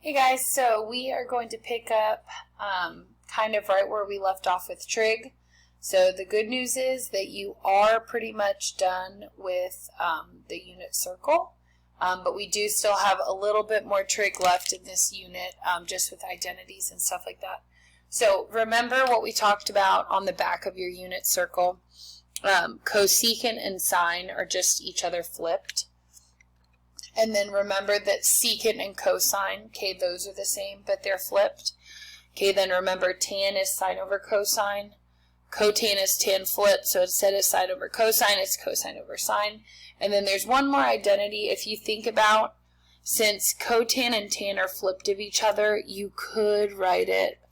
Hey guys, so we are going to pick up kind of right where we left off with trig. So the good news is that you are pretty much done with the unit circle, but we do still have a little bit more trig left in this unit just with identities and stuff like that. So remember what we talked about on the back of your unit circle. Cosecant and sine are just each other flipped. And then remember that secant and cosine, okay, those are the same, but they're flipped. Okay, then remember tan is sine over cosine. Cotan is tan flipped, so instead of sine over cosine, it's cosine over sine. And then there's one more identity. If you think about, since cotan and tan are flipped of each other, you could write it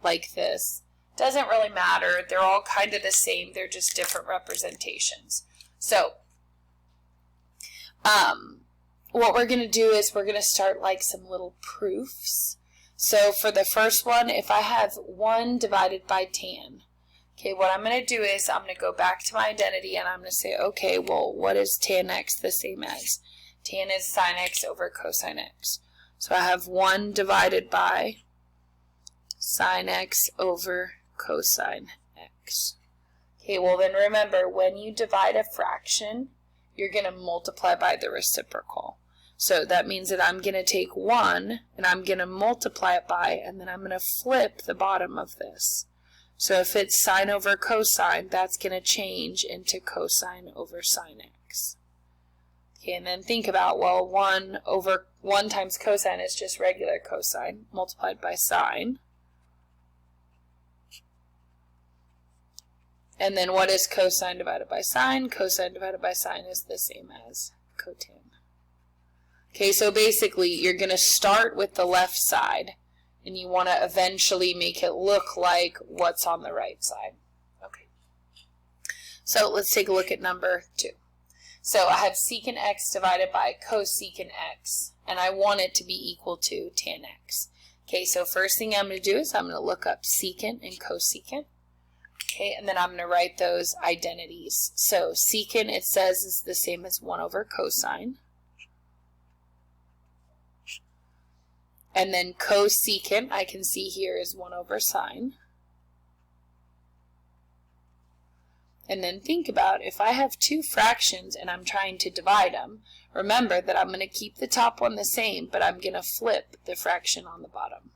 like this. Doesn't really matter. They're all kind of the same. They're just different representations. So, what we're going to do is we're going to start like some little proofs. So for the first one, if I have 1 divided by tan, okay, what I'm going to do is I'm going to go back to my identity and I'm going to say, okay, well, what is tan x the same as? Tan is sine x over cosine x. So I have 1 divided by sine x over cosine x. Okay, well then remember, when you divide a fraction, you're going to multiply by the reciprocal. So that means that I'm going to take 1 and I'm going to multiply it by, and then I'm going to flip the bottom of this. So if it's sine over cosine, that's going to change into cosine over sine x. Okay, and then think about, well, 1 times cosine is just regular cosine multiplied by sine. And then what is cosine divided by sine? Cosine divided by sine is the same as cotan. Okay, so basically you're going to start with the left side and you want to eventually make it look like what's on the right side. Okay. So let's take a look at number 2. So I have secant x divided by cosecant x, and I want it to be equal to tan x. Okay, so first thing I'm going to do is I'm going to look up secant and cosecant. Okay, and then I'm going to write those identities. So secant, it says, is the same as 1 over cosine. And then cosecant, I can see here, is 1 over sine. And then think about, if I have 2 fractions and I'm trying to divide them, remember that I'm going to keep the top one the same, but I'm going to flip the fraction on the bottom.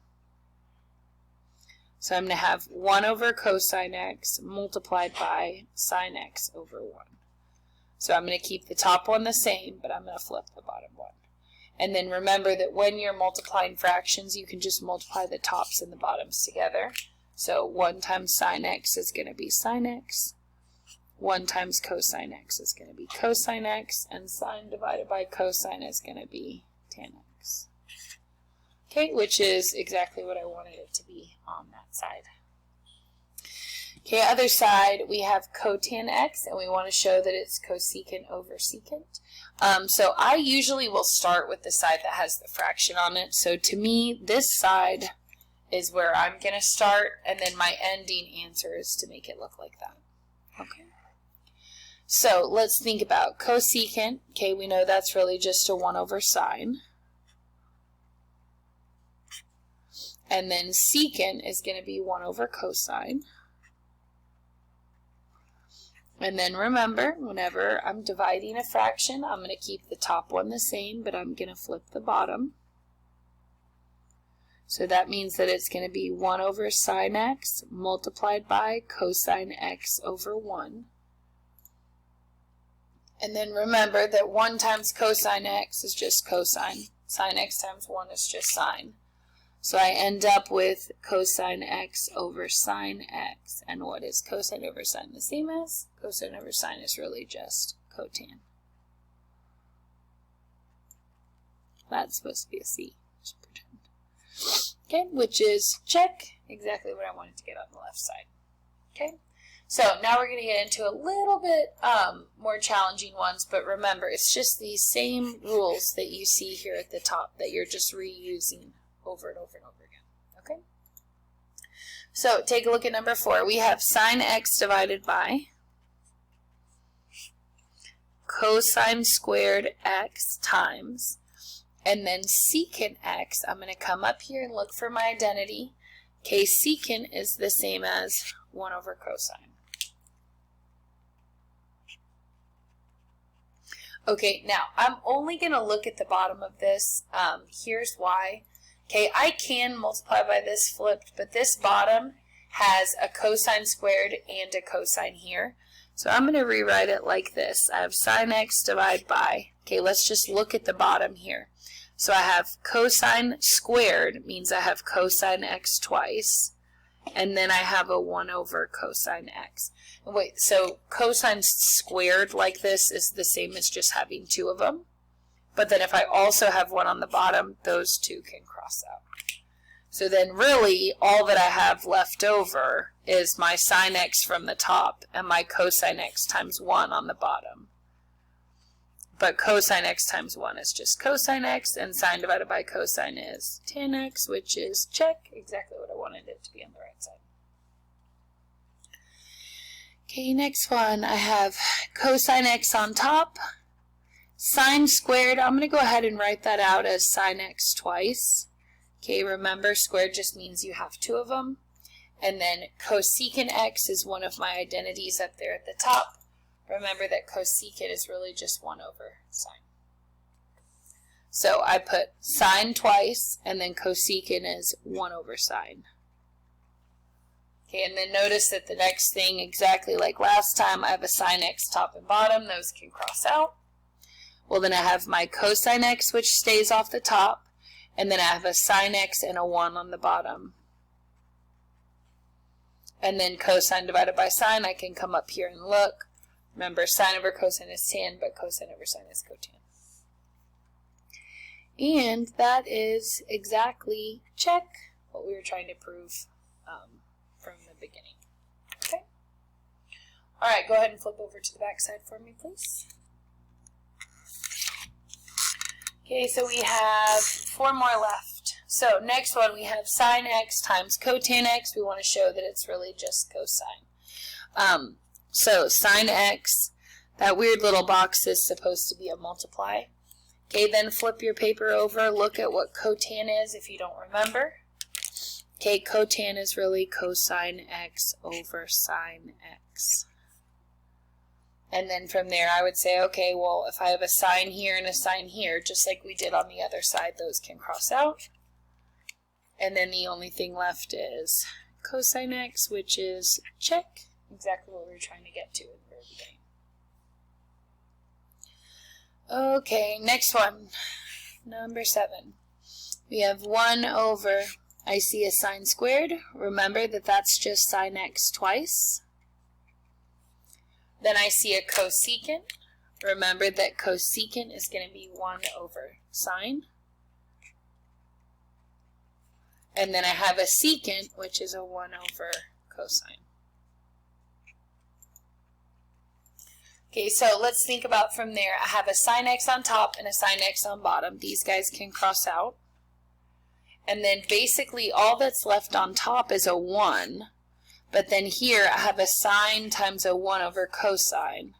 So I'm going to have 1 over cosine x multiplied by sine x over 1. So I'm going to keep the top one the same, but I'm going to flip the bottom one. And then remember that when you're multiplying fractions, you can just multiply the tops and the bottoms together. So 1 times sine x is going to be sine x. 1 times cosine x is going to be cosine x. And sine divided by cosine is going to be tan x. Okay, which is exactly what I wanted it to be on that side. Okay, other side, we have cotan x, and we want to show that it's cosecant over secant. So I usually will start with the side that has the fraction on it. So to me, this side is where I'm going to start, and then my ending answer is to make it look like that. Okay. So let's think about cosecant. Okay, we know that's really just a 1 over sine. And then secant is going to be 1 over cosine. And then remember, whenever I'm dividing a fraction, I'm going to keep the top one the same, but I'm going to flip the bottom. So that means that it's going to be 1 over sine x multiplied by cosine x over 1. And then remember that 1 times cosine x is just cosine. Sine x times 1 is just sine. So I end up with cosine x over sine x. And what is cosine over sine the same as? Cosine over sine is really just cotan. That's supposed to be a C. Just pretend. Okay, which is check, exactly what I wanted to get on the left side. Okay, so now we're going to get into a little bit more challenging ones, but remember, it's just these same rules that you see here at the top that you're just reusing over and over and over again. Okay? So take a look at number 4. We have sine x divided by cosine squared x times And then secant x, I'm going to come up here and look for my identity. Okay, secant is the same as 1 over cosine. Okay, now I'm only going to look at the bottom of this. Here's why. Okay, I can multiply by this flipped, but this bottom has a cosine squared and a cosine here. So I'm going to rewrite it like this. I have sine x divided by, okay, let's just look at the bottom here. So I have cosine squared, means I have cosine x twice, and then I have a 1 over cosine x. And wait, so cosine squared like this is the same as just having 2 of them. But then if I also have 1 on the bottom, those 2 can cross out. So then really all that I have left over is my sine x from the top and my cosine x times 1 on the bottom. But cosine x times 1 is just cosine x, and sine divided by cosine is tan x, which is, check, exactly what I wanted it to be on the right side. Okay, next one, I have cosine x on top. Sine squared, I'm going to go ahead and write that out as sine x twice. Okay, remember, squared just means you have 2 of them. And then cosecant x is one of my identities up there at the top. Remember that cosecant is really just 1 over sine. So I put sine twice, and then cosecant is 1 over sine. Okay, and then notice that the next thing, exactly like last time, I have a sine x top and bottom. Those can cross out. Well, then I have my cosine x, which stays off the top. And then I have a sine x and a 1 on the bottom. And then cosine divided by sine, I can come up here and look. Remember, sine over cosine is tan, but cosine over sine is cotan. And that is exactly, check, what we were trying to prove from the beginning. Okay? All right, go ahead and flip over to the back side for me, please. Okay, so we have 4 more left. So next one, we have sine x times cotan x. We want to show that it's really just cosine. So sine x, that weird little box is supposed to be a multiply. Okay, then flip your paper over. Look at what cotan is if you don't remember. Okay, cotan is really cosine x over sine x. And then from there, I would say, okay, well, if I have a sine here and a sine here, just like we did on the other side, those can cross out. And then the only thing left is cosine x, which is, check, exactly what we were trying to get to in the very beginning. Okay, next one, number 7. We have 1 over, I see a sine squared. Remember that that's just sine x twice. Then I see a cosecant. Remember that cosecant is going to be 1 over sine. And then I have a secant, which is a 1 over cosine. Okay, so let's think about from there. I have a sine x on top and a sine x on bottom. These guys can cross out. And then basically all that's left on top is a 1. But then here I have a sine times a 1 over cosine.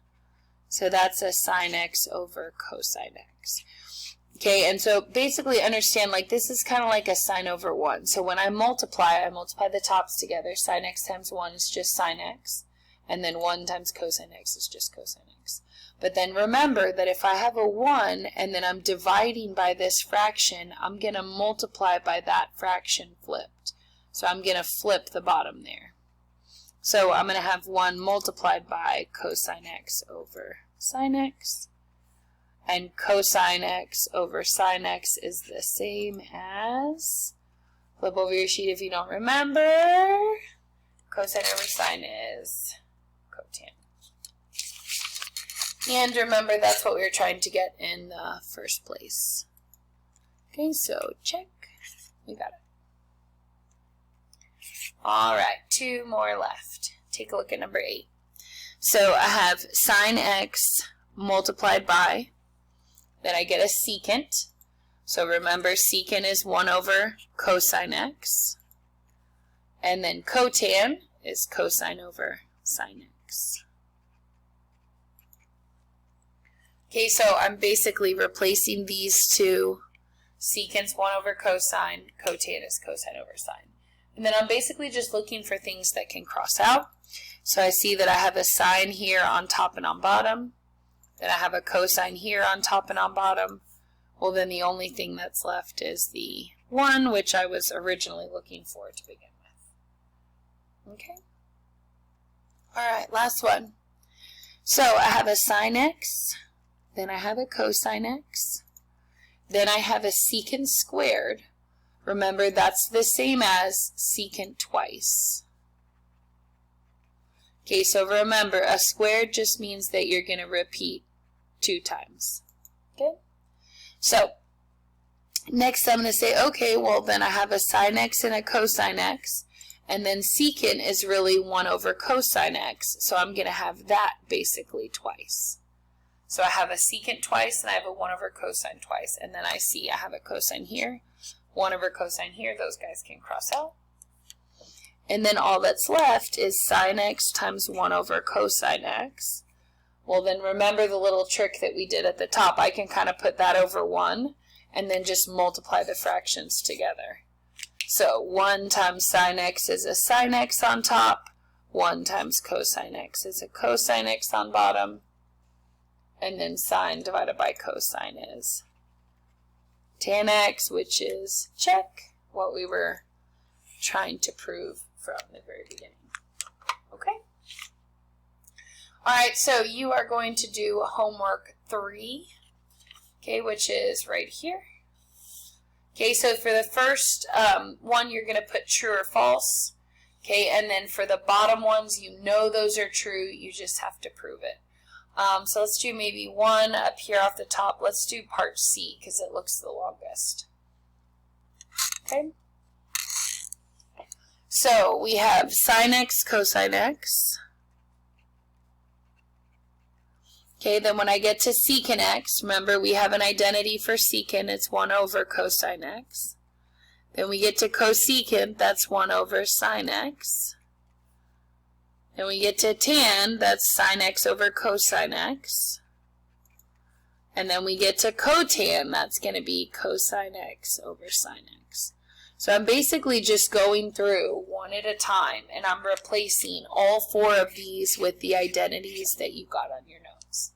So that's a sine x over cosine x. Okay, and so basically understand, like, this is kind of like a sine over 1. So when I multiply the tops together. Sine x times 1 is just sine x. And then 1 times cosine x is just cosine x. But then remember that if I have a 1 and then I'm dividing by this fraction, I'm going to multiply by that fraction flipped. So I'm going to flip the bottom there. So I'm going to have 1 multiplied by cosine x over sine x. And cosine x over sine x is the same as, flip over your sheet if you don't remember, cosine over sine is cotan. And remember, that's what we were trying to get in the first place. Okay, so check. We got it. All right, 2 more left. Take a look at number 8. So I have sine x multiplied by, then I get a secant. So remember, secant is 1 over cosine x. And then cotan is cosine over sine x. Okay, so I'm basically replacing these two secant's 1 over cosine, cotan is cosine over sine. And then I'm basically just looking for things that can cross out. So I see that I have a sine here on top and on bottom. Then I have a cosine here on top and on bottom. Well, then the only thing that's left is the 1, which I was originally looking for to begin with. Okay? All right, last one. So I have a sine x, then I have a cosine x, then I have a secant squared. Remember, that's the same as secant twice. Okay, so remember, a squared just means that you're going to repeat 2 times. Okay? So, next I'm going to say, okay, well then I have a sine x and a cosine x, and then secant is really 1 over cosine x, so I'm going to have that basically twice. So I have a secant twice, and I have a 1 over cosine twice, and then I see I have a cosine here, 1 over cosine here, those guys can cross out. And then all that's left is sine x times 1 over cosine x. Well, then remember the little trick that we did at the top. I can kind of put that over 1 and then just multiply the fractions together. So 1 times sine x is a sine x on top, 1 times cosine x is a cosine x on bottom, and then sine divided by cosine is tan x, which is, check, what we were trying to prove from the very beginning. Okay? Alright, so you are going to do homework 3, okay, which is right here. Okay, so for the first one, you're going to put true or false. Okay, and then for the bottom ones, you know those are true, you just have to prove it. So let's do maybe one up here off the top. Let's do part C, because it looks the longest. Okay? So we have sine x, cosine x. Okay, then when I get to secant x, remember we have an identity for secant, it's 1 over cosine x. Then we get to cosecant, that's 1 over sine x. Then we get to tan, that's sine x over cosine x. And then we get to cotan, that's going to be cosine x over sine x. So I'm basically just going through one at a time, and I'm replacing all 4 of these with the identities that you got on your notes.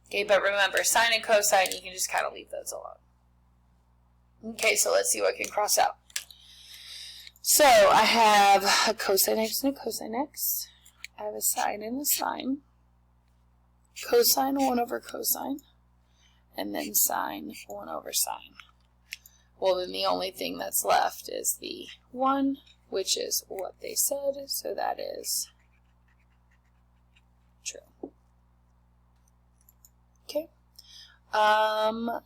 Okay, but remember, sine and cosine, you can just kind of leave those alone. Okay, so let's see what can cross out. So I have a cosine x and a cosine x. I have a sine and a sine. Cosine 1 over cosine. And then sine 1 over sine. Well, then the only thing that's left is the 1, which is what they said, so that is true. Okay.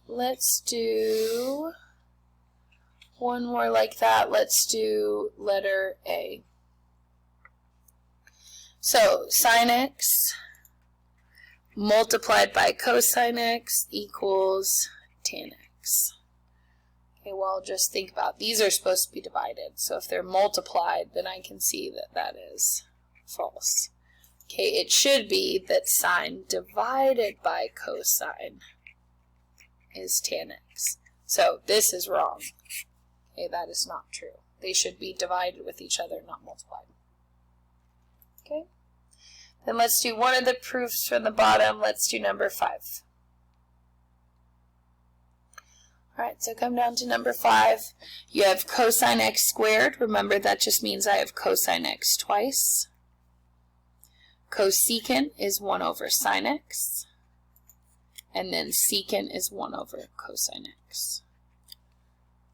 Let's do one more like that. Let's do letter A. So, sine x multiplied by cosine x equals tan x. Okay, well, just think about, these are supposed to be divided, so if they're multiplied, then I can see that that is false. Okay, it should be that sine divided by cosine is tan x. So this is wrong. Okay, that is not true. They should be divided with each other, not multiplied. Okay, then let's do one of the proofs from the bottom. Let's do number 5. Alright, so come down to number 5. You have cosine x squared. Remember, that just means I have cosine x twice. Cosecant is 1 over sine x. And then secant is 1 over cosine x.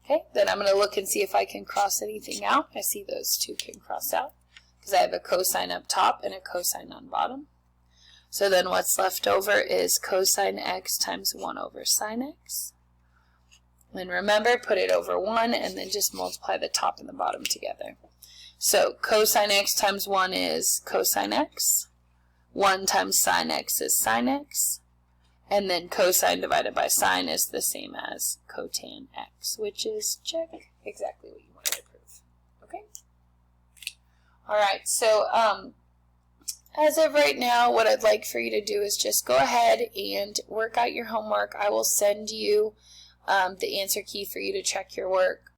Okay, then I'm going to look and see if I can cross anything out. I see those 2 can cross out, because I have a cosine up top and a cosine on bottom. So then what's left over is cosine x times 1 over sine x. And remember, put it over 1 and then just multiply the top and the bottom together. So cosine x times 1 is cosine x. 1 times sine x is sine x. And then cosine divided by sine is the same as cotan x, which is, check, exactly what you wanted to prove. Okay? Alright, so as of right now, what I'd like for you to do is just go ahead and work out your homework. I will send you the answer key for you to check your work.